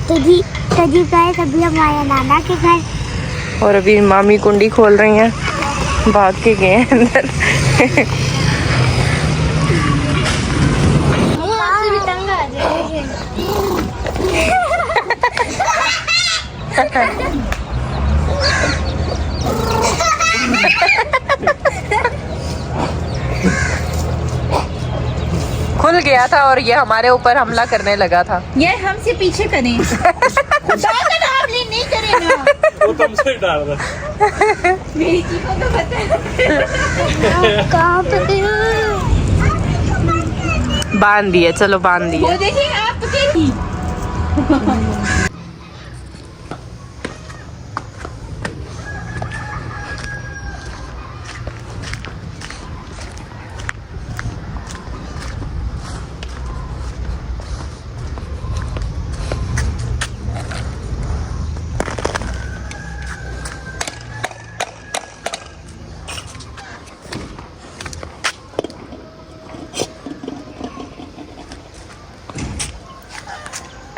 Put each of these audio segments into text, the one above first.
तो जी गाइस अभी हम आए नाना के घर और अभी मामी कुंडी खोल रही हैं, भाग के गए हैं अंदर। खुल गया था और ये हमारे ऊपर हमला करने लगा था। ये हमसे पीछे करें। नहीं करे ना। वो तुमसे डाल रहा। मेरी चीखों तो पता है। कहाँ पे बांध दिए, चलो बांध दिए। वो देखिए आप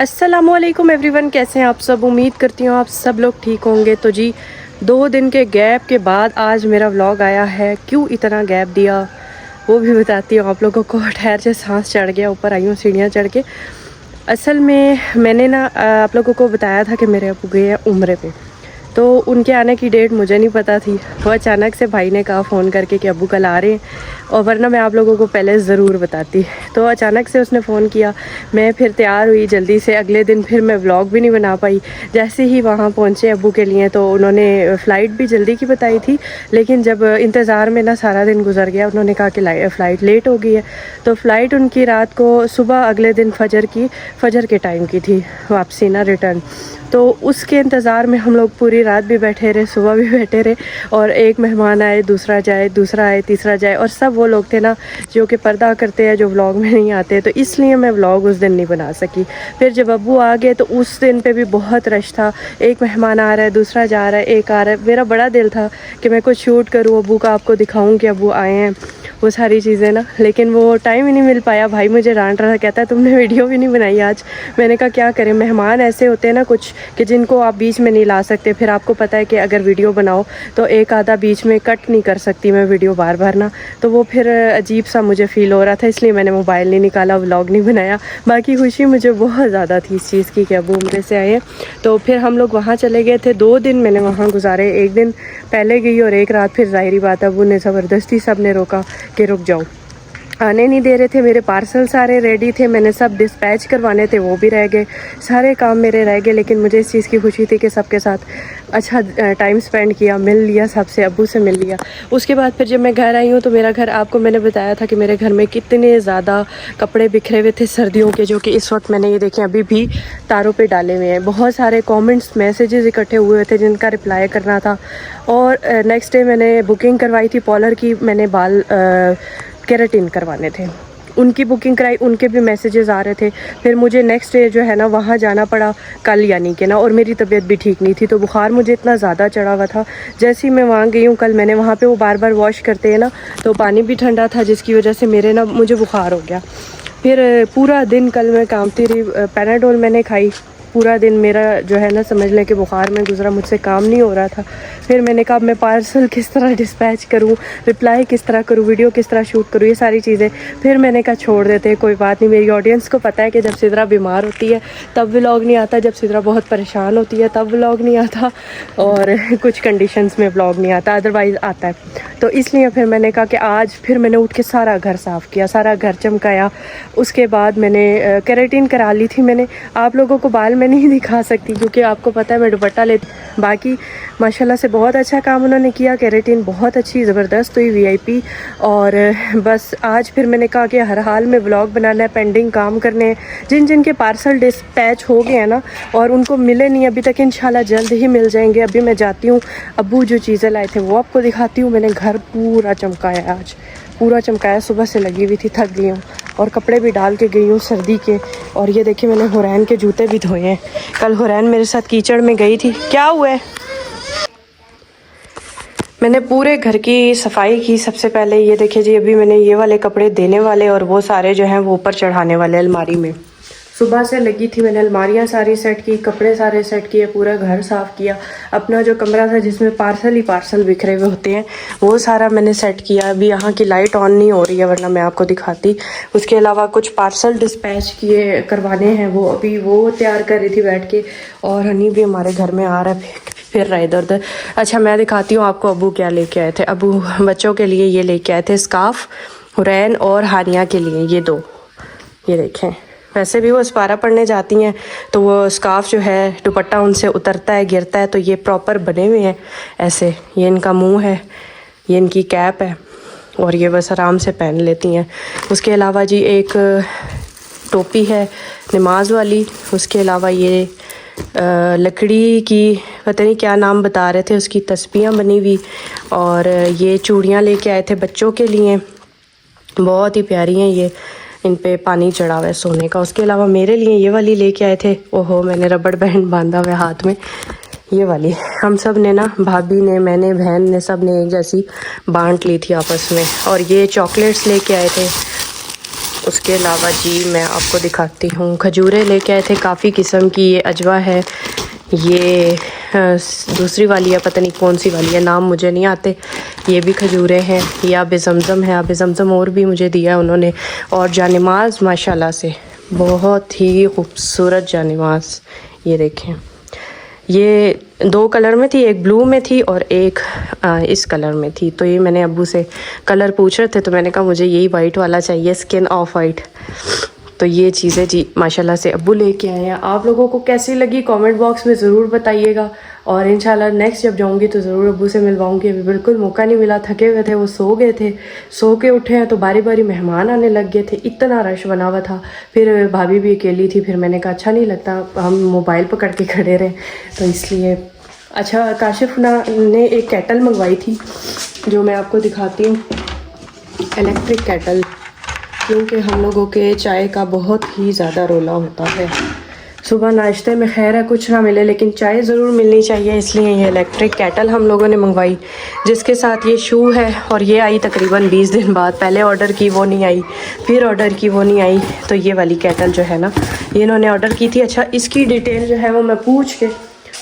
अस्सलामुअलैकुम एवरीवन, कैसे हैं आप सब। उम्मीद करती हूँ आप सब लोग ठीक होंगे। तो जी 2 दिन के गैप के बाद आज मेरा व्लॉग आया है। क्यों इतना गैप दिया वो भी बताती हूँ आप लोगों को। ठहर से सांस चढ़ गया, ऊपर आई हूँ सीढ़ियाँ चढ़ के। असल में मैंने ना आप लोगों को बताया था कि मेरे अब्बू गए हैं उम्रे पे, तो उनके आने की डेट मुझे नहीं पता थी। वो अचानक से भाई ने कहा फ़ोन करके कि अब्बू कल आ रहे हैं, और वरना मैं आप लोगों को पहले ज़रूर बताती। तो अचानक से उसने फ़ोन किया, मैं फिर तैयार हुई जल्दी से। अगले दिन फिर मैं व्लॉग भी नहीं बना पाई। जैसे ही वहाँ पहुँचे अब्बू के लिए, तो उन्होंने फ़्लाइट भी जल्दी की बताई थी, लेकिन जब इंतज़ार में ना सारा दिन गुजर गया, उन्होंने कहा कि फ़्लाइट लेट हो गई है। तो फ़्लाइट उनकी रात को सुबह अगले दिन फ़जर के टाइम की थी वापसी ना, रिटर्न। तो उसके इंतज़ार में हम लोग पूरी रात भी बैठे रहे, सुबह भी बैठे रहे, और एक मेहमान आए, दूसरा जाए, दूसरा आए, तीसरा जाए, और सब वो लोग थे ना जो कि पर्दा करते हैं, जो व्लॉग में नहीं आते। तो इसलिए मैं व्लॉग उस दिन नहीं बना सकी। फिर जब अब्बू आ गए तो उस दिन पे भी बहुत रश था। एक मेहमान आ रहा है, दूसरा जा रहा है, एक आ रहा है। मेरा बड़ा दिल था कि मैं कुछ शूट करूँ, अब्बू का आपको दिखाऊँ कि अब्बू आए हैं, वो सारी चीज़ें ना, लेकिन वो टाइम ही नहीं मिल पाया। भाई मुझे डांट रहा था, कहता है तुमने वीडियो भी नहीं बनाई आज। मैंने कहा क्या करें, मेहमान ऐसे होते हैं ना कुछ कि जिनको आप बीच में नहीं ला सकते। फिर आपको पता है कि अगर वीडियो बनाओ तो एक आधा बीच में कट नहीं कर सकती मैं वीडियो बार बार ना, तो वो फिर अजीब सा मुझे फ़ील हो रहा था, इसलिए मैंने मोबाइल नहीं निकाला, व्लॉग नहीं बनाया। बाकी खुशी मुझे बहुत ज़्यादा थी इस चीज़ की कि अब्बू उम्रे से आए। तो फिर हम लोग वहाँ चले गए थे। 2 दिन मैंने वहाँ गुजारे, एक दिन पहले गई और एक रात फिर। ज़ाहिरी बात अब्बू ने ज़बरदस्ती सब ने रोका कि रुक जाओ, आने नहीं दे रहे थे। मेरे पार्सल सारे रेडी थे, मैंने सब डिस्पैच करवाने थे, वो भी रह गए, सारे काम मेरे रह गए। लेकिन मुझे इस चीज़ की खुशी थी कि सबके साथ अच्छा टाइम स्पेंड किया, मिल लिया सबसे, अब्बू से मिल लिया। उसके बाद फिर जब मैं घर आई हूँ तो मेरा घर, आपको मैंने बताया था कि मेरे घर में कितने ज़्यादा कपड़े बिखरे हुए थे सर्दियों के, जो कि इस वक्त मैंने ये देखें अभी भी तारों पे डाले हुए हैं। बहुत सारे कमेंट्स मैसेजेस इकट्ठे हुए हुए थे जिनका रिप्लाई करना था। और नेक्स्ट डे मैंने बुकिंग करवाई थी पार्लर की, मैंने बाल केराटिन करवाने थे, उनकी बुकिंग कराई, उनके भी मैसेजेस आ रहे थे। फिर मुझे नेक्स्ट डे जो है ना वहाँ जाना पड़ा कल, यानी कि ना, और मेरी तबीयत भी ठीक नहीं थी, तो बुखार मुझे इतना ज़्यादा चढ़ा हुआ था। जैसे ही मैं वहाँ गई हूँ कल, मैंने वहाँ पे वो बार बार वॉश करते हैं ना, तो पानी भी ठंडा था, जिसकी वजह से मुझे बुखार हो गया। फिर पूरा दिन कल मैं कामती रही, पैनाडोल मैंने खाई, पूरा दिन मेरा जो है ना समझ लें कि बुखार में गुजरा, मुझसे काम नहीं हो रहा था। फिर मैंने कहा मैं पार्सल किस तरह डिस्पैच करूं, रिप्लाई किस तरह करूं, वीडियो किस तरह शूट करूं, ये सारी चीज़ें। फिर मैंने कहा छोड़ देते, कोई बात नहीं। मेरी ऑडियंस को पता है कि जब सिद्रा बीमार होती है तब व्लॉग नहीं आता, जब सिद्रा बहुत परेशान होती है तब व्लॉग नहीं आता, और कुछ कंडीशंस में व्लॉग नहीं आता, अदरवाइज़ आता है। तो इसलिए फिर मैंने कहा कि आज फिर मैंने उठ के सारा घर साफ़ किया, सारा घर चमकाया। उसके बाद मैंने केराटिन करा ली थी मैंने। आप लोगों को बाल मैं नहीं दिखा सकती क्योंकि आपको पता है मैं दुपट्टा लेती। बाकी माशाल्लाह से बहुत अच्छा काम उन्होंने किया, केराटिन बहुत अच्छी ज़बरदस्त हुई, वीआईपी। और बस आज फिर मैंने कहा कि हर हाल में व्लॉग बनाना है, पेंडिंग काम करने हैं। जिन जिन के पार्सल डिस्पैच हो गए हैं ना और उनको मिले नहीं अभी तक, इंशाल्लाह जल्द ही मिल जाएंगे। अभी मैं जाती हूँ, अब्बू जो चीज़ें लाए थे वो आपको दिखाती हूँ। मैंने घर पूरा चमकाया, आज पूरा चमकाया, सुबह से लगी हुई थी, थक गई हूँ, और कपड़े भी डाल के गई हूँ सर्दी के। और ये देखिए मैंने हुरैन के जूते भी धोए हैं। कल हुरैन मेरे साथ कीचड़ में गई थी। क्या हुआ है? मैंने पूरे घर की सफाई की। सबसे पहले ये देखिए जी, अभी मैंने ये वाले कपड़े देने वाले और वो सारे जो हैं वो ऊपर चढ़ाने वाले अलमारी में। सुबह से लगी थी, मैंने अलमारियाँ सारी सेट की, कपड़े सारे सेट किए, पूरा घर साफ़ किया। अपना जो कमरा था जिसमें पार्सल ही पार्सल बिखरे हुए होते हैं वो सारा मैंने सेट किया। अभी यहाँ की लाइट ऑन नहीं हो रही है वरना मैं आपको दिखाती। उसके अलावा कुछ पार्सल डिस्पैच किए करवाने हैं, वो अभी वो तैयार कर रही थी बैठ के। और हनी भी हमारे घर में आ रहा है, फिर रहा इधर उधर। अच्छा मैं दिखाती हूँ आपको अबू क्या लेके आए थे। अबू बच्चों के लिए ये लेके आए थे स्कार्फ, हुरैन और हानिया के लिए ये दो। ये देखें, वैसे भी वो इस्पारा पढ़ने जाती हैं तो वो स्कार्फ जो है दुपट्टा उनसे उतरता है, गिरता है, तो ये प्रॉपर बने हुए हैं ऐसे। ये इनका मुंह है, ये इनकी कैप है और ये बस आराम से पहन लेती हैं। उसके अलावा जी एक टोपी है नमाज वाली। उसके अलावा ये लकड़ी की पता नहीं क्या नाम बता रहे थे, उसकी तस्बीहां बनी हुई। और ये चूड़ियाँ लेके आए थे बच्चों के लिए, बहुत ही प्यारी हैं ये, इन पे पानी चढ़ा हुआ है सोने का। उसके अलावा मेरे लिए ये वाली लेके आए थे। ओहो, मैंने रबड़ बैंड बांधा हुआ है हाथ में, ये वाली हम सब ने ना, भाभी ने, मैंने, बहन ने, सब ने एक जैसी बांट ली थी आपस में। और ये चॉकलेट्स लेके आए थे। उसके अलावा जी मैं आपको दिखाती हूँ, खजूरें लेके आए थे काफ़ी किस्म की। ये अजवा है, ये दूसरी वाली है, पता नहीं कौन सी वाली है, नाम मुझे नहीं आते। ये भी खजूरें हैं। ये आब ज़मज़म है, आब ज़मज़म और भी मुझे दिया उन्होंने। और जानिमाज़ माशाल्लाह से बहुत ही खूबसूरत जानिमाज़, ये देखें। ये 2 कलर में थी, एक ब्लू में थी और एक इस कलर में थी। तो ये मैंने अब्बू से कलर पूछ रहे थे तो मैंने कहा मुझे यही वाइट वाला चाहिए, स्किन ऑफ वाइट। तो ये चीज़ें जी माशाल्लाह से अब्बू लेके आए हैं। आप लोगों को कैसी लगी कमेंट बॉक्स में ज़रूर बताइएगा। और इंशाल्लाह नेक्स्ट जब जाऊंगी तो ज़रूर अब्बू से मिलवाऊंगी। अभी बिल्कुल मौका नहीं मिला, थके हुए थे, वो सो गए थे। सो के उठे हैं तो बारी बारी मेहमान आने लग गए थे, इतना रश बना हुआ था। फिर भाभी भी अकेली थी, फिर मैंने कहा अच्छा नहीं लगता हम मोबाइल पकड़ के खड़े रहे, तो इसलिए। अच्छा काशिफ ने एक केटल मंगवाई थी जो मैं आपको दिखाती हूँ, इलेक्ट्रिक केटल, क्योंकि हम लोगों के चाय का बहुत ही ज़्यादा रोला होता है। सुबह नाश्ते में खैर है कुछ ना मिले लेकिन चाय ज़रूर मिलनी चाहिए, इसलिए ये इलेक्ट्रिक केटल हम लोगों ने मंगवाई। जिसके साथ ये शू है और ये आई तकरीबन 20 दिन बाद। पहले ऑर्डर की वो नहीं आई, फिर ऑर्डर की वो नहीं आई, तो ये वाली केटल जो है ना ये इन्होंने ऑर्डर की थी। अच्छा इसकी डिटेल जो है वो मैं पूछ के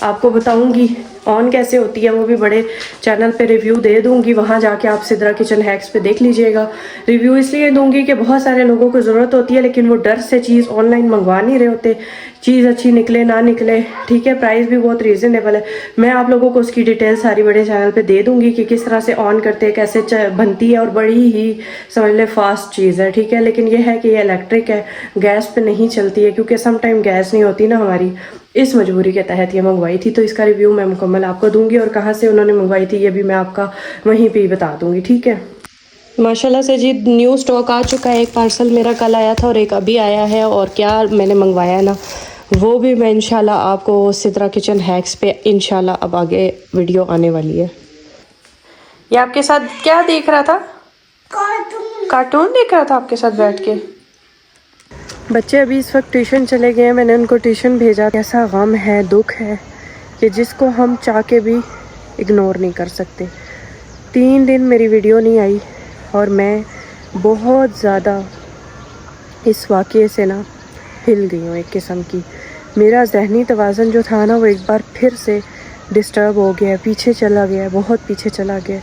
आपको बताऊंगी, ऑन कैसे होती है वो भी बड़े चैनल पे रिव्यू दे दूंगी, वहाँ जाके आप सिद्रा किचन हैक्स पे देख लीजिएगा। रिव्यू इसलिए दूंगी कि बहुत सारे लोगों को ज़रूरत होती है लेकिन वो डर से चीज़ ऑनलाइन मंगवा नहीं रहे होते, चीज़ अच्छी निकले ना निकले, ठीक है। प्राइस भी बहुत रीज़नेबल है। मैं आप लोगों को उसकी डिटेल सारी बड़े चैनल पे दे दूंगी कि किस तरह से ऑन करते हैं, कैसे बनती है, और बड़ी ही समझ ले फास्ट चीज़ है, ठीक है। लेकिन ये है कि ये इलेक्ट्रिक है, गैस पे नहीं चलती है, क्योंकि सम टाइम गैस नहीं होती ना हमारी, इस मजबूरी के तहत ये मंगवाई थी। तो इसका रिव्यू मैं मुकम्मल आपको दूंगी और कहाँ से उन्होंने मंगवाई थी ये भी मैं आपका वहीं पे ही बता दूंगी, ठीक है। माशाल्लाह से जी न्यू स्टॉक आ चुका है। एक पार्सल मेरा कल आया था और एक अभी आया है, और क्या मैंने मंगवाया ना वो भी मैं इंशाल्लाह आपको सिद्रा किचन हैक्स पे इंशाल्लाह अब आगे वीडियो आने वाली है। ये आपके साथ क्या देख रहा था? कार्टून देख रहा था आपके साथ बैठ के। बच्चे अभी इस वक्त ट्यूशन चले गए हैं, मैंने उनको ट्यूशन भेजा। कैसा गम है, दुख है कि जिसको हम चाह के भी इग्नोर नहीं कर सकते। 3 दिन मेरी वीडियो नहीं आई और मैं बहुत ज़्यादा इस वाक़ये से ना हिल गई हूँ। एक किस्म की मेरा जहनी तवाज़न जो था ना वो एक बार फिर से डिस्टर्ब हो गया, पीछे चला गया, बहुत पीछे चला गया।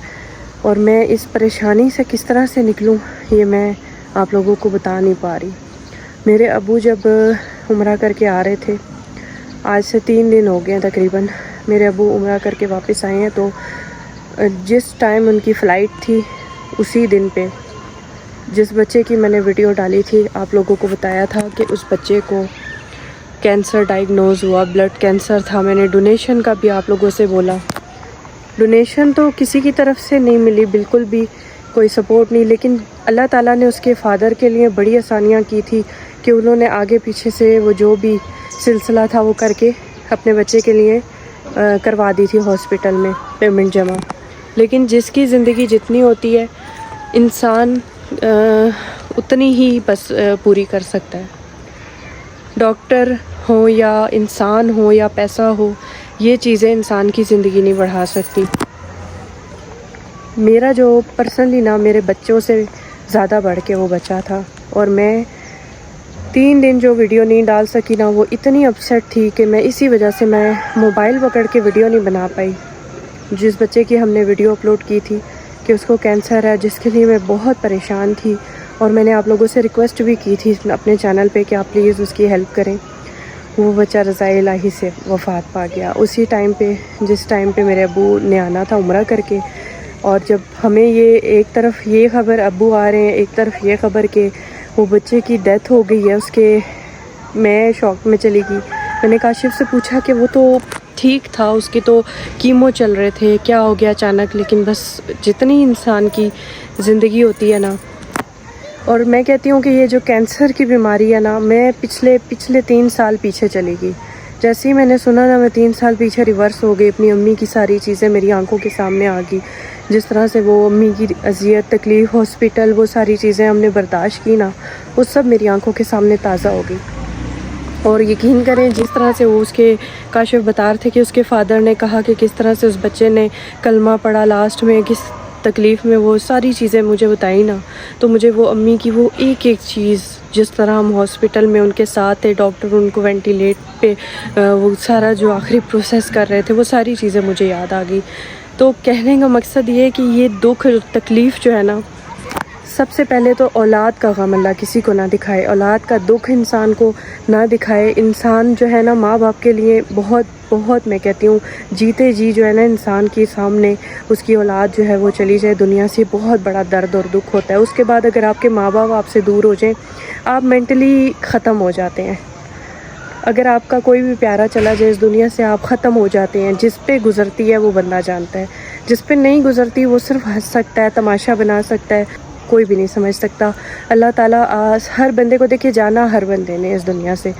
और मैं इस परेशानी से किस तरह से निकलूँ ये मैं आप लोगों को बता नहीं पा रही। मेरे अबू जब उम्रा करके आ रहे थे, आज से 3 दिन हो गए तकरीबन, मेरे अबू उम्रा करके वापस आए हैं। तो जिस टाइम उनकी फ़्लाइट थी उसी दिन पे जिस बच्चे की मैंने वीडियो डाली थी, आप लोगों को बताया था कि उस बच्चे को कैंसर डायग्नोज़ हुआ, ब्लड कैंसर था। मैंने डोनेशन का भी आप लोगों से बोला, डोनेशन तो किसी की तरफ से नहीं मिली, बिल्कुल भी कोई सपोर्ट नहीं। लेकिन अल्लाह ताला ने उसके फ़ादर के लिए बड़ी आसानियाँ की थी कि उन्होंने आगे पीछे से वो जो भी सिलसिला था वो करके अपने बच्चे के लिए करवा दी थी हॉस्पिटल में पेमेंट जमा। लेकिन जिसकी ज़िंदगी जितनी होती है इंसान उतनी ही बस पूरी कर सकता है। डॉक्टर हो या इंसान हो या पैसा हो, ये चीज़ें इंसान की ज़िंदगी नहीं बढ़ा सकती। मेरा जो पर्सनली ना मेरे बच्चों से ज़्यादा बढ़ के वो बच्चा था, और मैं 3 दिन जो वीडियो नहीं डाल सकी ना, वो इतनी अपसेट थी कि मैं इसी वजह से मैं मोबाइल पकड़ के वीडियो नहीं बना पाई। जिस बच्चे की हमने वीडियो अपलोड की थी कि उसको कैंसर है, जिसके लिए मैं बहुत परेशान थी और मैंने आप लोगों से रिक्वेस्ट भी की थी अपने चैनल पे कि आप प्लीज़ उसकी हेल्प करें, वो बच्चा रज़ाए इलाही से वफ़ात पा गया उसी टाइम पे जिस टाइम पे मेरे अब्बू ने आना था उम्रा करके। और जब हमें ये एक तरफ ये ख़बर अब्बू आ रहे हैं, एक तरफ ये ख़बर कि वो बच्चे की डेथ हो गई है उसके, मैं शॉक में चली गई। मैंने काशिफ से पूछा कि वो तो ठीक था, उसकी तो कीमो चल रहे थे, क्या हो गया अचानक। लेकिन बस जितनी इंसान की ज़िंदगी होती है ना, और मैं कहती हूँ कि ये जो कैंसर की बीमारी है ना, मैं पिछले 3 साल पीछे चली गई। जैसे ही मैंने सुना ना, मैं 3 साल पीछे रिवर्स हो गई। अपनी अम्मी की सारी चीज़ें मेरी आंखों के सामने आ गई, जिस तरह से वो अम्मी की अजियत, तकलीफ़, हॉस्पिटल, वो सारी चीज़ें हमने बर्दाश्त की ना, वो सब मेरी आंखों के सामने ताज़ा हो गई। और यकीन करें, जिस तरह से वो उसके काशिफ बता रहे थे कि उसके फ़ादर ने कहा कि किस तरह से उस बच्चे ने कलमा पढ़ा लास्ट में, किस तकलीफ़ में, वो सारी चीज़ें मुझे बताई ना, तो मुझे वो अम्मी की वो एक एक चीज़, जिस तरह हम हॉस्पिटल में उनके साथ थे, डॉक्टर उनको वेंटिलेट पे वो सारा जो आखिरी प्रोसेस कर रहे थे, वो सारी चीज़ें मुझे याद आ गई। तो कहने का मकसद ये है कि ये दुख तकलीफ़ जो है ना, सबसे पहले तो औलाद का गम अल्लाह किसी को ना दिखाए, औलाद का दुख इंसान को ना दिखाए। इंसान जो है ना, माँ बाप के लिए बहुत बहुत, मैं कहती हूँ, जीते जी जो है ना, इंसान के सामने उसकी औलाद जो है वो चली जाए दुनिया से, बहुत बड़ा दर्द और दुख होता है। उसके बाद अगर आपके माँ बाप आपसे दूर हो जाएं, आप मेंटली ख़त्म हो जाते हैं। अगर आपका कोई भी प्यारा चला जाए इस दुनिया से, आप ख़त्म हो जाते हैं। जिस पे गुज़रती है वो बंदा जानता है, जिस पे नहीं गुज़रती वो सिर्फ हंस सकता है, तमाशा बना सकता है, कोई भी नहीं समझ सकता। अल्लाह ताला हर बंदे को, देखिए, जाना हर बंदे ने इस दुनिया से,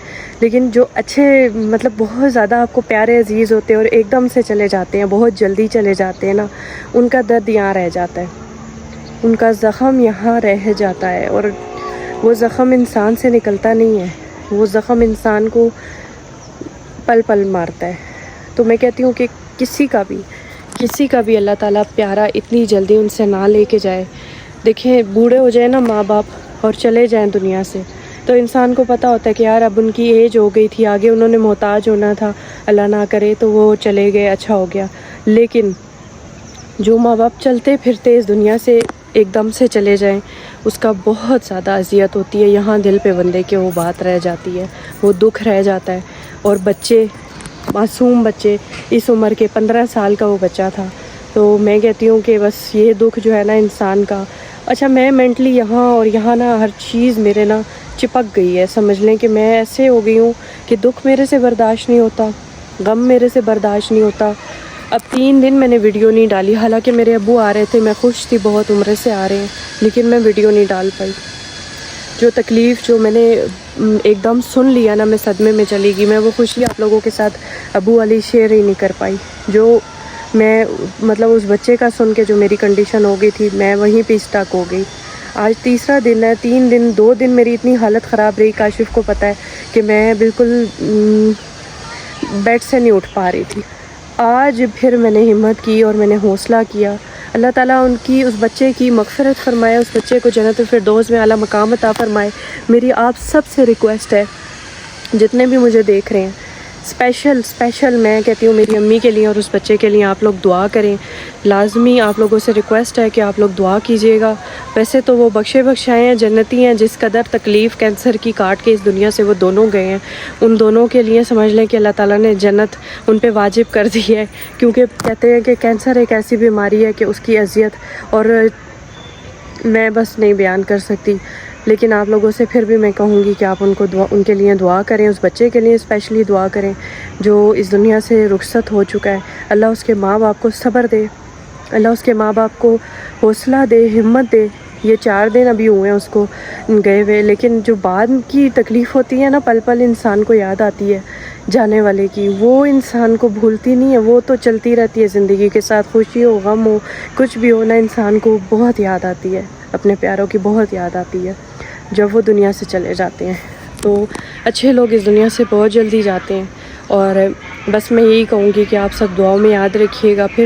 लेकिन जो अच्छे, मतलब बहुत ज़्यादा आपको प्यारे अजीज़ होते हैं और एकदम से चले जाते हैं, बहुत जल्दी चले जाते हैं ना, उनका दर्द यहाँ रह जाता है, उनका ज़ख़म यहाँ रह जाता है। और वो ज़ख़म इंसान से निकलता नहीं है, वो ज़ख़म इंसान को पल पल मारता है। तो मैं कहती हूँ कि किसी का भी अल्लाह ताला प्यारा इतनी जल्दी उनसे ना लेके जाए। देखें, बूढ़े हो जाए ना माँ बाप और चले जाएं दुनिया से, तो इंसान को पता होता है कि यार अब उनकी एज हो गई थी, आगे उन्होंने मोहताज होना था, अल्लाह ना करे तो वो चले गए, अच्छा हो गया। लेकिन जो माँ बाप चलते फिरते इस दुनिया से एकदम से चले जाएं, उसका बहुत ज़्यादा अजियत होती है। यहाँ दिल पे बंदे के वो बात रह जाती है, वो दुख रह जाता है। और बच्चे, मासूम बच्चे, इस उम्र के 15 साल का वो बच्चा था। तो मैं कहती हूँ कि बस ये दुख जो है ना इंसान का, अच्छा, मैं मेंटली यहाँ और यहाँ ना हर चीज़ मेरे ना चिपक गई है। समझ लें कि मैं ऐसे हो गई हूँ कि दुख मेरे से बर्दाश्त नहीं होता, गम मेरे से बर्दाश्त नहीं होता। अब 3 दिन मैंने वीडियो नहीं डाली, हालांकि मेरे अब्बू आ रहे थे, मैं खुश थी, बहुत उम्र से आ रहे हैं, लेकिन मैं वीडियो नहीं डाल पाई। जो तकलीफ़ जो मैंने एकदम सुन लिया ना, मैं सदमे में चली गई। मैं वो खुशी आप लोगों के साथ अब्बू वाली शेयर ही नहीं कर पाई। जो मैं, मतलब उस बच्चे का सुन के जो मेरी कंडीशन हो गई थी, मैं वहीं पे स्टक हो गई। आज तीसरा दिन है, 3 दिन 2 दिन मेरी इतनी हालत ख़राब रही, काशिफ को पता है कि मैं बिल्कुल बेड से नहीं उठ पा रही थी। आज फिर मैंने हिम्मत की और मैंने हौसला किया। अल्लाह ताला उनकी, उस बच्चे की मग़फ़िरत फ़रमाए, उस बच्चे को जन्नत फ़िरदौस में आला मकाम अता फ़रमाए। मेरी आप सब से रिक्वेस्ट है, जितने भी मुझे देख रहे हैं, स्पेशल मैं कहती हूँ मेरी अम्मी के लिए और उस बच्चे के लिए आप लोग दुआ करें। लाजमी आप लोगों से रिक्वेस्ट है कि आप लोग दुआ कीजिएगा। वैसे तो वो बख्शाए हैं, जन्नती हैं, जिस कदर तकलीफ़ कैंसर की काट के इस दुनिया से वो दोनों गए हैं, उन दोनों के लिए समझ लें कि अल्लाह ताला ने जन्नत उन पे वाजिब कर दी है। क्योंकि कहते हैं कि कैंसर एक ऐसी बीमारी है कि उसकी अजियत और मैं बस नहीं बयान कर सकती। लेकिन आप लोगों से फिर भी मैं कहूँगी कि आप उनके लिए दुआ करें, उस बच्चे के लिए स्पेशली दुआ करें जो इस दुनिया से रुखसत हो चुका है। अल्लाह उसके माँ बाप को सब्र दे, अल्लाह उसके माँ बाप को हौसला दे, हिम्मत दे। ये 4 दिन अभी हुए हैं उसको गए हुए, लेकिन जो बाद की तकलीफ़ होती है ना, पल पल इंसान को याद आती है जाने वाले की, वो इंसान को भूलती नहीं है, वो तो चलती रहती है ज़िंदगी के साथ। खुशी हो, गम हो, कुछ भी हो ना, इंसान को बहुत याद आती है, अपने प्यारों की बहुत याद आती है जब वो दुनिया से चले जाते हैं। तो अच्छे लोग इस दुनिया से बहुत जल्दी जाते हैं और बस मैं यही कहूँगी कि आप सब दुआओं में याद रखिएगा। फिर